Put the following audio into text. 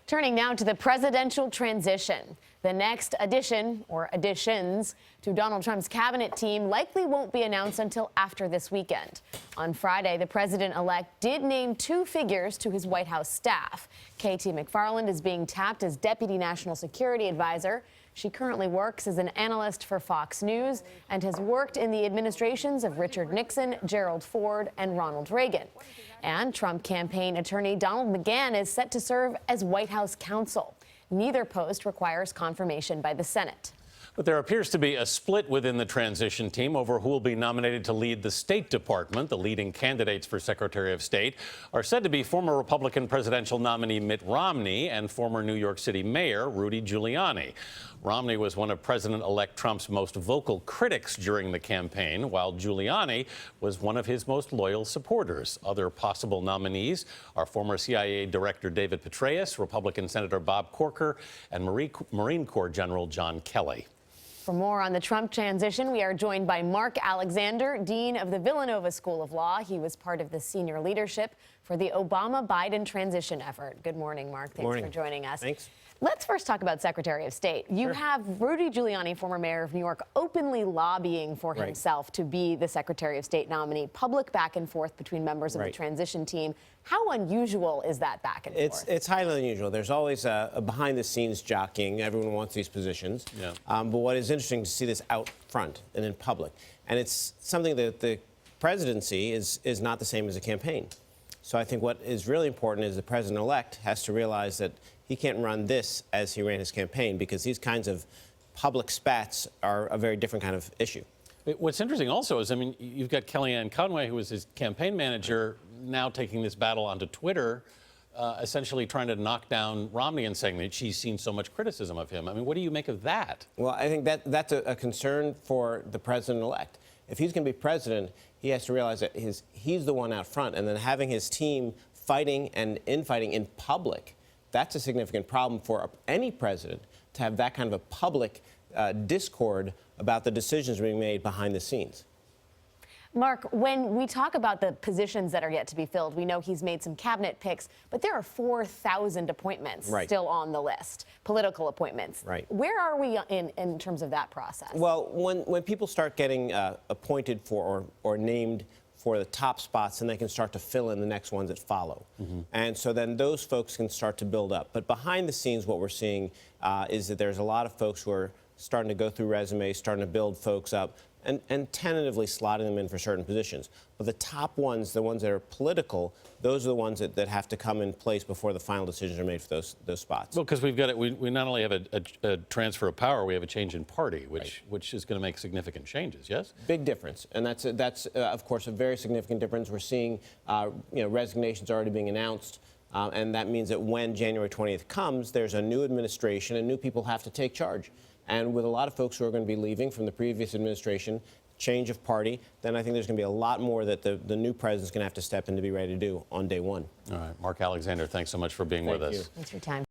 Turning now to the presidential transition. The next addition, or additions, to Donald Trump's cabinet team likely won't be announced until after this weekend. On Friday, the president-elect did name two figures to his White House staff. Kathleen McFarland is being tapped as Deputy National Security Advisor. She currently works as an analyst for Fox News and has worked in the administrations of Richard Nixon, Gerald Ford, and Ronald Reagan. And Trump campaign attorney Donald McGahn is set to serve as White House counsel. Neither post requires confirmation by the Senate. But there appears to be a split within the transition team over who will be nominated to lead the State Department. The leading candidates for Secretary of State are said to be former Republican presidential nominee Mitt Romney and former New York City Mayor Rudy Giuliani. Romney was one of President-elect Trump's most vocal critics during the campaign, while Giuliani was one of his most loyal supporters. Other possible nominees are former CIA Director David Petraeus, Republican Senator Bob Corker, and Marine Corps General John Kelly. For more on the Trump transition, we are joined by Mark Alexander, Dean of the Villanova School of Law. He was part of the senior leadership for the Obama-Biden transition effort. Good morning, Mark. Thanks for joining us. Thanks. Let's first talk about Secretary of State. You have Rudy Giuliani, former mayor of New York, openly lobbying for himself to be the Secretary of State nominee. Public back and forth between members of the transition team. How unusual is that back and forth? It's highly unusual. There's always a behind-the-scenes jockeying. Everyone wants these positions. Yeah. But what is interesting to see this out front and in public. And it's something that the presidency is not the same as a campaign. So I think what is really important is the president-elect has to realize that he can't run this as he ran his campaign, because these kinds of public spats are a very different kind of issue. What's interesting also is, I mean, you've got Kellyanne Conway, who was his campaign manager, now taking this battle onto Twitter, essentially trying to knock down Romney and saying that she's seen so much criticism of him. I mean, what do you make of that? Well, I think that's a concern for the president-elect. If he's going to be president, he has to realize that he's the one out front, and then having his team fighting and infighting in public, that's a significant problem for any president, to have that kind of a public discord about the decisions being made behind the scenes. Mark, when we talk about the positions that are yet to be filled, we know he's made some cabinet picks, but there are 4,000 appointments still on the list, political appointments. Where are we in terms of that process? Well, when people start getting appointed for or named for the top spots, and they can start to fill in the next ones that follow. And so then those folks can start to build up. But behind the scenes, what we're seeing is that there's a lot of folks who are starting to go through resumes, starting to build folks up, and tentatively slotting them in for certain positions. But the top ones, the ones that are political, those are the ones that have to come in place before the final decisions are made for those spots. Well, because we not only have a transfer of power, we have a change in party, which is going to make significant changes, yes? Big difference. And that's of course, a very significant difference. We're seeing resignations already being announced. And that means that when January 20th comes, there's a new administration and new people have to take charge. And with a lot of folks who are going to be leaving from the previous administration, change of party, then I think there's going to be a lot more that the new president's going to have to step in to be ready to do on day one. All right. Mark Alexander, thanks so much for being with us. Thanks for your time.